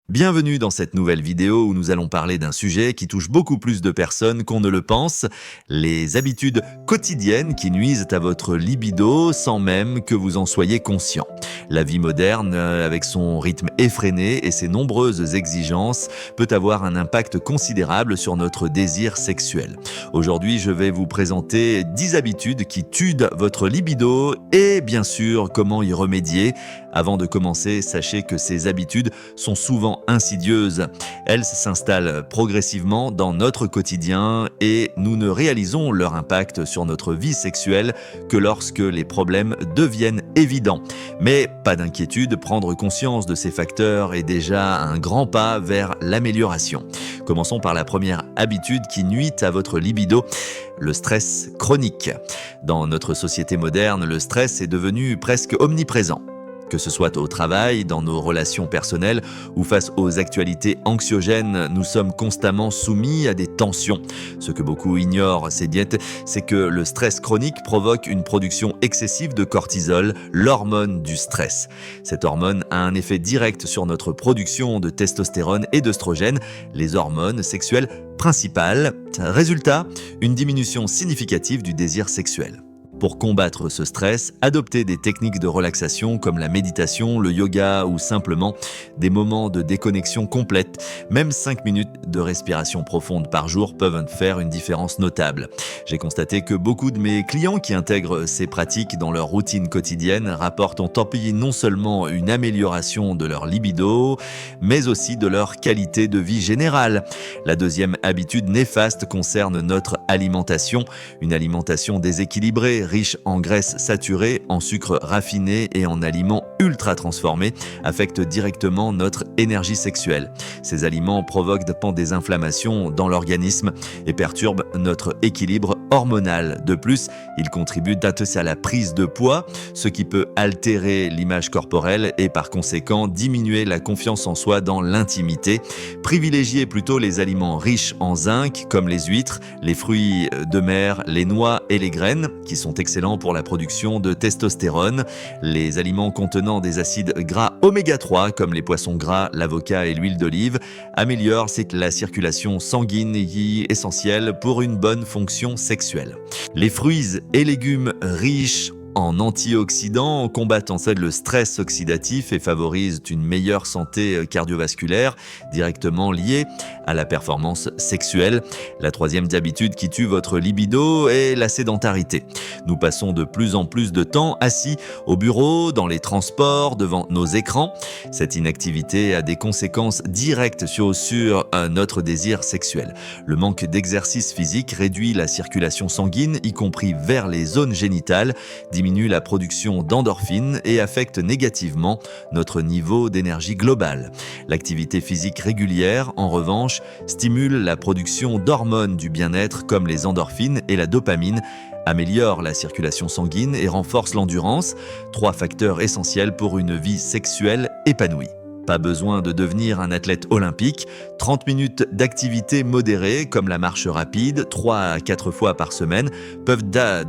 Bienvenue dans cette nouvelle vidéo où nous allons parler d'un sujet qui touche beaucoup plus de personnes qu'on ne le pense, les habitudes quotidiennes qui nuisent à votre libido sans même que vous en soyez conscient. La vie moderne, avec son rythme effréné et ses nombreuses exigences, peut avoir un impact considérable sur notre désir sexuel. Aujourd'hui, je vais vous présenter 10 habitudes qui tuent votre libido et bien sûr comment y remédier. Avant de commencer, sachez que ces habitudes sont souvent insidieuses. Elles s'installent progressivement dans notre quotidien et nous ne réalisons leur impact sur notre vie sexuelle que lorsque les problèmes deviennent évidents. Mais pas d'inquiétude, prendre conscience de ces facteurs est déjà un grand pas vers l'amélioration. Commençons par la première habitude qui nuit à votre libido, le stress chronique. Dans notre société moderne, le stress est devenu presque omniprésent. Que ce soit au travail, dans nos relations personnelles ou face aux actualités anxiogènes, nous sommes constamment soumis à des tensions. Ce que beaucoup ignorent, c'est que le stress chronique provoque une production excessive de cortisol, l'hormone du stress. Cette hormone a un effet direct sur notre production de testostérone et d'œstrogène, les hormones sexuelles principales. Résultat, une diminution significative du désir sexuel. Pour combattre ce stress, adoptez des techniques de relaxation comme la méditation, le yoga ou simplement des moments de déconnexion complète. Même 5 minutes de respiration profonde par jour peuvent faire une différence notable. J'ai constaté que beaucoup de mes clients qui intègrent ces pratiques dans leur routine quotidienne rapportent en pays non seulement une amélioration de leur libido, mais aussi de leur qualité de vie générale. La deuxième habitude néfaste concerne notre alimentation, une alimentation déséquilibrée, riche en graisses saturées, en sucres raffinés et en aliments ultra transformés, affectent directement notre énergie sexuelle. Ces aliments provoquent des inflammations dans l'organisme et perturbent notre équilibre hormonal. De plus, ils contribuent à la prise de poids, ce qui peut altérer l'image corporelle et par conséquent diminuer la confiance en soi dans l'intimité. Privilégiez plutôt les aliments riches en zinc comme les huîtres, les fruits de mer, les noix et les graines qui sont excellents pour la production de testostérone. Les aliments contenant des acides gras oméga 3 comme les poissons gras, l'avocat et l'huile d'olive améliorent la circulation sanguine essentielle pour une bonne fonction sexuelle. Les fruits et légumes riches en antioxydants combattent le stress oxydatif et favorisent une meilleure santé cardiovasculaire directement liée à la performance sexuelle. La troisième habitude qui tue votre libido est la sédentarité. Nous passons de plus en plus de temps assis au bureau, dans les transports, devant nos écrans. Cette inactivité a des conséquences directes sur notre désir sexuel. Le manque d'exercice physique réduit la circulation sanguine, y compris vers les zones génitales, diminue la production d'endorphines et affecte négativement notre niveau d'énergie globale. L'activité physique régulière, en revanche, stimule la production d'hormones du bien-être comme les endorphines et la dopamine, améliore la circulation sanguine et renforce l'endurance, 3 facteurs essentiels pour une vie sexuelle épanouie. Pas besoin de devenir un athlète olympique, 30 minutes d'activité modérée comme la marche rapide, 3 à 4 fois par semaine, peuvent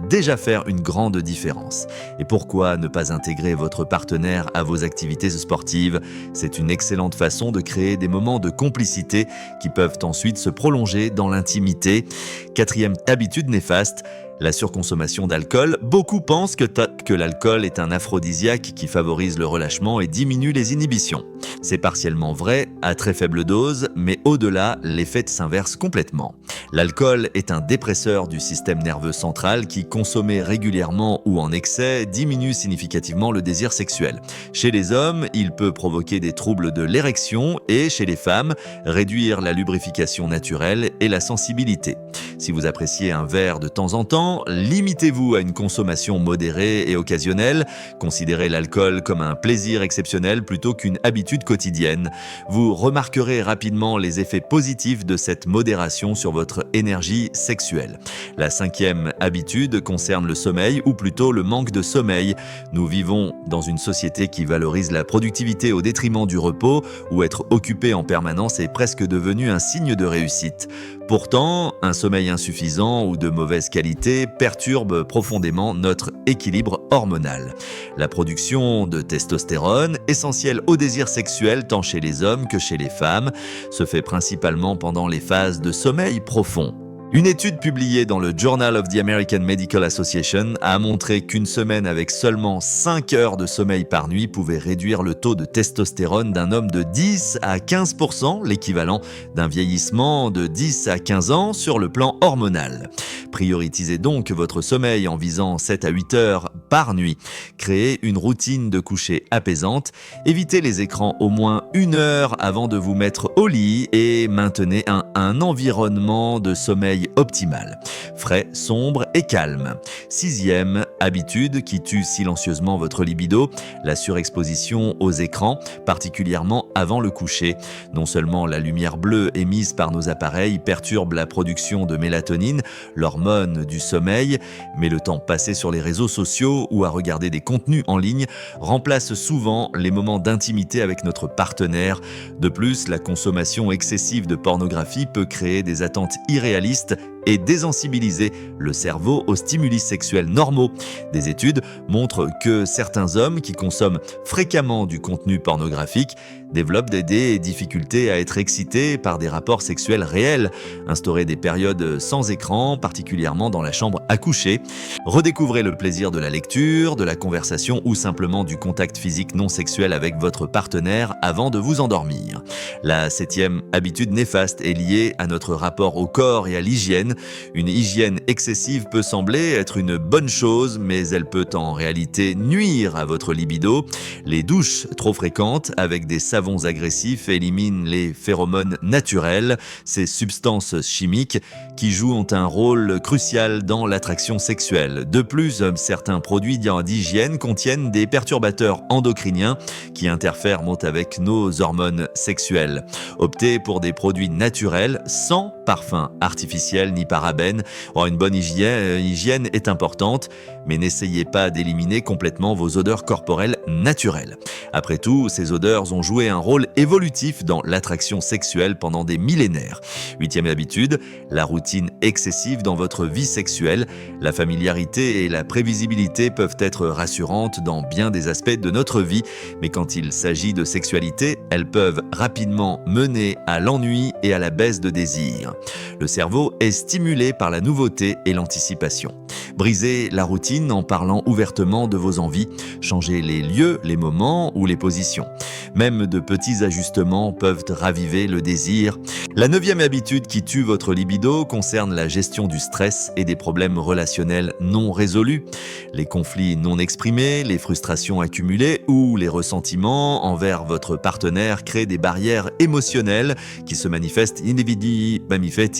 déjà faire une grande différence. Et pourquoi ne pas intégrer votre partenaire à vos activités sportives? C'est une excellente façon de créer des moments de complicité qui peuvent ensuite se prolonger dans l'intimité. Quatrième habitude néfaste, la surconsommation d'alcool. Beaucoup pensent que l'alcool est un aphrodisiaque qui favorise le relâchement et diminue les inhibitions. C'est partiellement vrai, à très faible dose, mais au-delà, l'effet s'inverse complètement. L'alcool est un dépresseur du système nerveux central qui, consommé régulièrement ou en excès, diminue significativement le désir sexuel. Chez les hommes, il peut provoquer des troubles de l'érection et chez les femmes, réduire la lubrification naturelle et la sensibilité. Si vous appréciez un verre de temps en temps, limitez-vous à une consommation modérée et occasionnelle. Considérez l'alcool comme un plaisir exceptionnel plutôt qu'une habitude quotidienne. Vous remarquerez rapidement les effets positifs de cette modération sur votre énergie sexuelle. La cinquième habitude concerne le sommeil, ou plutôt le manque de sommeil. Nous vivons dans une société qui valorise la productivité au détriment du repos, où être occupé en permanence est presque devenu un signe de réussite. Pourtant, un sommeil insuffisant ou de mauvaise qualité et perturbe profondément notre équilibre hormonal. La production de testostérone, essentielle au désir sexuel tant chez les hommes que chez les femmes, se fait principalement pendant les phases de sommeil profond. Une étude publiée dans le Journal of the American Medical Association a montré qu'une semaine avec seulement 5 heures de sommeil par nuit pouvait réduire le taux de testostérone d'un homme de 10 à 15%, l'équivalent d'un vieillissement de 10 à 15 ans sur le plan hormonal. Prioritisez donc votre sommeil en visant 7 à 8 heures par nuit. Créez une routine de coucher apaisante, évitez les écrans au moins 1 heure avant de vous mettre au lit et maintenez un environnement de sommeil optimal, frais, sombre et calme. 6e habitude qui tue silencieusement votre libido, la surexposition aux écrans, particulièrement avant le coucher. Non seulement la lumière bleue émise par nos appareils perturbe la production de mélatonine, l'hormone du sommeil, mais le temps passé sur les réseaux sociaux ou à regarder des contenus en ligne remplace souvent les moments d'intimité avec notre partenaire. De plus, la consommation excessive de pornographie peut créer des attentes irréalistes et désensibiliser le cerveau aux stimuli sexuels normaux. Des études montrent que certains hommes qui consomment fréquemment du contenu pornographique développent des difficultés à être excités par des rapports sexuels réels. Instaurez des périodes sans écran, particulièrement dans la chambre à coucher. Redécouvrez le plaisir de la lecture, de la conversation ou simplement du contact physique non sexuel avec votre partenaire avant de vous endormir. La 7e habitude néfaste est liée à notre rapport au corps et à l'hygiène. Une hygiène excessive peut sembler être une bonne chose, mais elle peut en réalité nuire à votre libido. Les douches trop fréquentes avec des savons agressifs éliminent les phéromones naturels, ces substances chimiques qui jouent un rôle crucial dans l'attraction sexuelle. De plus, certains produits d'hygiène contiennent des perturbateurs endocriniens qui interfèrent avec nos hormones sexuelles. Optez pour des produits naturels sans parfum artificiel ni parabènes. Une bonne hygiène est importante, mais n'essayez pas d'éliminer complètement vos odeurs corporelles naturelles. Après tout, ces odeurs ont joué un rôle évolutif dans l'attraction sexuelle pendant des millénaires. 8e habitude, la routine excessive dans votre vie sexuelle. La familiarité et la prévisibilité peuvent être rassurantes dans bien des aspects de notre vie, mais quand il s'agit de sexualité, elles peuvent rapidement mener à l'ennui et à la baisse de désir. Le cerveau est stimulé par la nouveauté et l'anticipation. Brisez la routine en parlant ouvertement de vos envies, changez les lieux, les moments ou les positions. Même de petits ajustements peuvent raviver le désir. La 9e habitude qui tue votre libido concerne la gestion du stress et des problèmes relationnels non résolus. Les conflits non exprimés, les frustrations accumulées ou les ressentiments envers votre partenaire créent des barrières émotionnelles qui se manifestent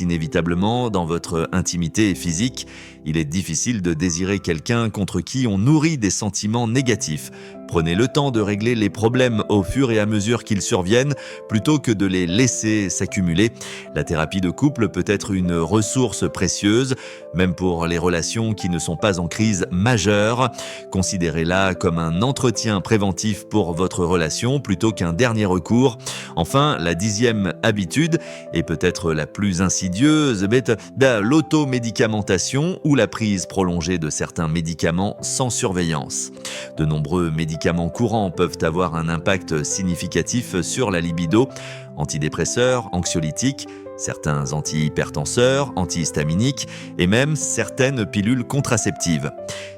inévitablement dans votre intimité physique. Il est difficile de désirer quelqu'un contre qui on nourrit des sentiments négatifs. Prenez le temps de régler les problèmes au fur et à mesure qu'ils surviennent, plutôt que de les laisser s'accumuler. La thérapie de couple peut être une ressource précieuse, même pour les relations qui ne sont pas en crise majeure. Considérez-la comme un entretien préventif pour votre relation plutôt qu'un dernier recours. Enfin, la 10e habitude, et peut-être la plus insidieuse, l'automédicamentation ou la prise prolongée de certains médicaments sans surveillance. De nombreux médicaments courants peuvent avoir un impact significatif sur la libido. Antidépresseurs, anxiolytiques, certains antihypertenseurs, antihistaminiques et même certaines pilules contraceptives.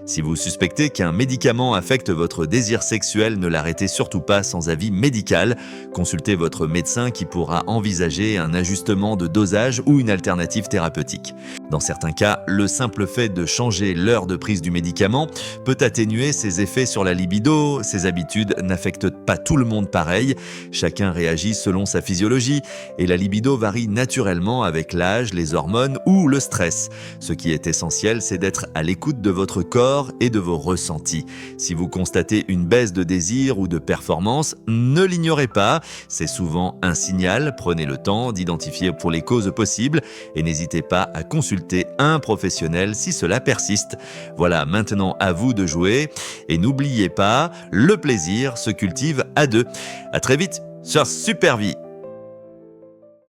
Si vous suspectez qu'un médicament affecte votre désir sexuel, ne l'arrêtez surtout pas sans avis médical. Consultez votre médecin qui pourra envisager un ajustement de dosage ou une alternative thérapeutique. Dans certains cas, le simple fait de changer l'heure de prise du médicament peut atténuer ses effets sur la libido. Ces habitudes n'affectent pas tout le monde pareil. Chacun réagit selon sa physiologie et la libido varie naturellement avec l'âge, les hormones ou le stress. Ce qui est essentiel, c'est d'être à l'écoute de votre corps et de vos ressentis. Si vous constatez une baisse de désir ou de performance, ne l'ignorez pas. C'est souvent un signal. Prenez le temps d'identifier pour les causes possibles et n'hésitez pas à consulter un professionnel si cela persiste. Voilà, maintenant à vous de jouer. Et n'oubliez pas, le plaisir se cultive à deux. À très vite sur Super Vie.